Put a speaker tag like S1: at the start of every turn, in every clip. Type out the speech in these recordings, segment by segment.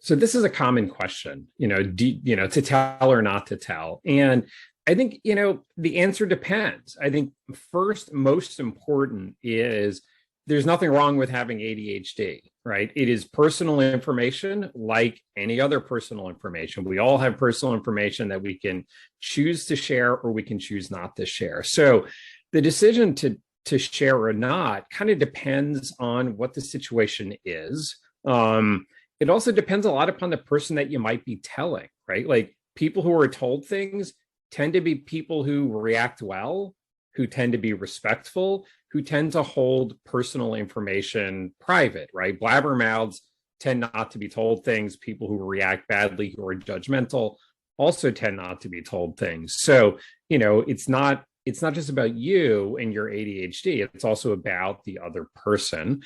S1: So this is a common question, to tell or not to tell. And I think, the answer depends. I think first, most important is there's nothing wrong with having ADHD, right? It is personal information like any other personal information. We all have personal information that we can choose to share or we can choose not to share. So the decision to share or not kind of depends on what the situation is. It also depends a lot upon the person that you might be telling, right? Like people who are told things tend to be people who react well, who tend to be respectful, who tend to hold personal information private, right? Blabbermouths tend not to be told things. People who react badly, who are judgmental, also tend not to be told things. So, it's not just about you and your ADHD. It's also about the other person.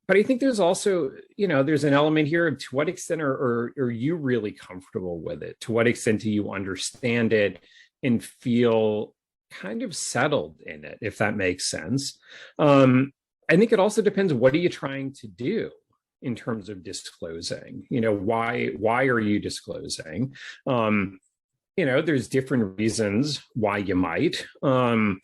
S1: But I think there's also, there's an element here of to what extent are you really comfortable with it? To what extent do you understand it and feel kind of settled in it, if that makes sense? I think it also depends, what are you trying to do in terms of disclosing? Why are you disclosing? There's different reasons why you might. I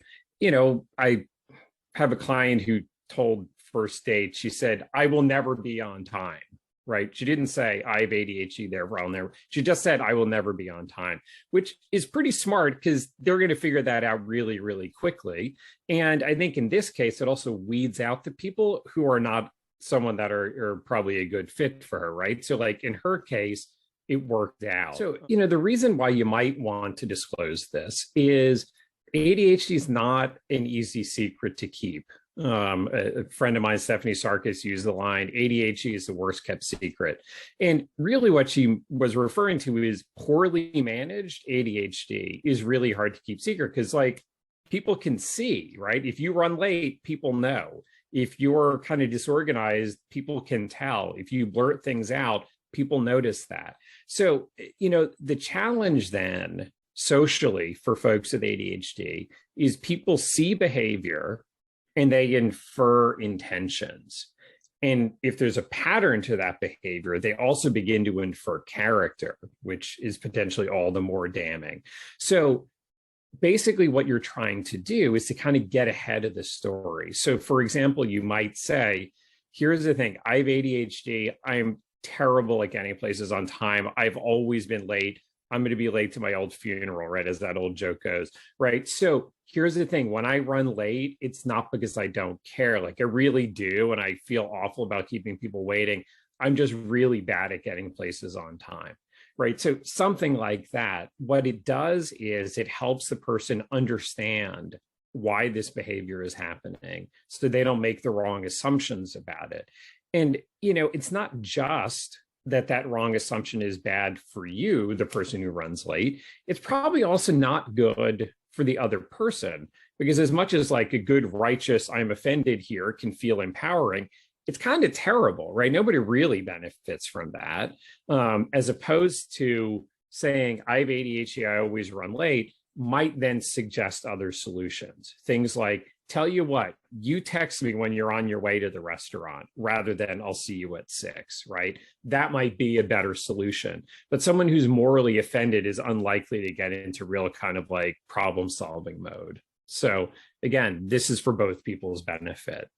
S1: have a client who told first date, she said, I will never be on time, right? She didn't say, I have ADHD, therefore I'll never. She just said, I will never be on time, which is pretty smart because they're going to figure that out really, really quickly. And I think in this case, it also weeds out the people who are not someone that are probably a good fit for her, right? So like in her case, it worked out. So, the reason why you might want to disclose this is ADHD is not an easy secret to keep. A friend of mine, Stephanie Sarkis, used the line, ADHD is the worst kept secret. And really what she was referring to is poorly managed ADHD is really hard to keep secret because people can see, right? If you run late, people know. If you're kind of disorganized, people can tell. If you blurt things out, people notice that. So, the challenge then socially for folks with ADHD is people see behavior and they infer intentions. And if there's a pattern to that behavior, they also begin to infer character, which is potentially all the more damning. So basically what you're trying to do is to kind of get ahead of the story. So for example, you might say, here's the thing, I have ADHD, I'm terrible at getting places on time. I've always been late. I'm going to be late to my old funeral, right? As that old joke goes, right? So here's the thing. When I run late, it's not because I don't care. Like I really do. And I feel awful about keeping people waiting. I'm just really bad at getting places on time, right? So something like that. What it does is it helps the person understand why this behavior is happening so they don't make the wrong assumptions about it. And, it's not just that wrong assumption is bad for you, the person who runs late. It's probably also not good for the other person, because as much as like a good, righteous, I'm offended here can feel empowering, it's kind of terrible, right? Nobody really benefits from that. As opposed to saying, I have ADHD, I always run late, might then suggest other solutions. Things like, tell you what, you text me when you're on your way to the restaurant rather than I'll see you at 6, right? That might be a better solution. But someone who's morally offended is unlikely to get into real kind of like problem solving mode. So again, this is for both people's benefit.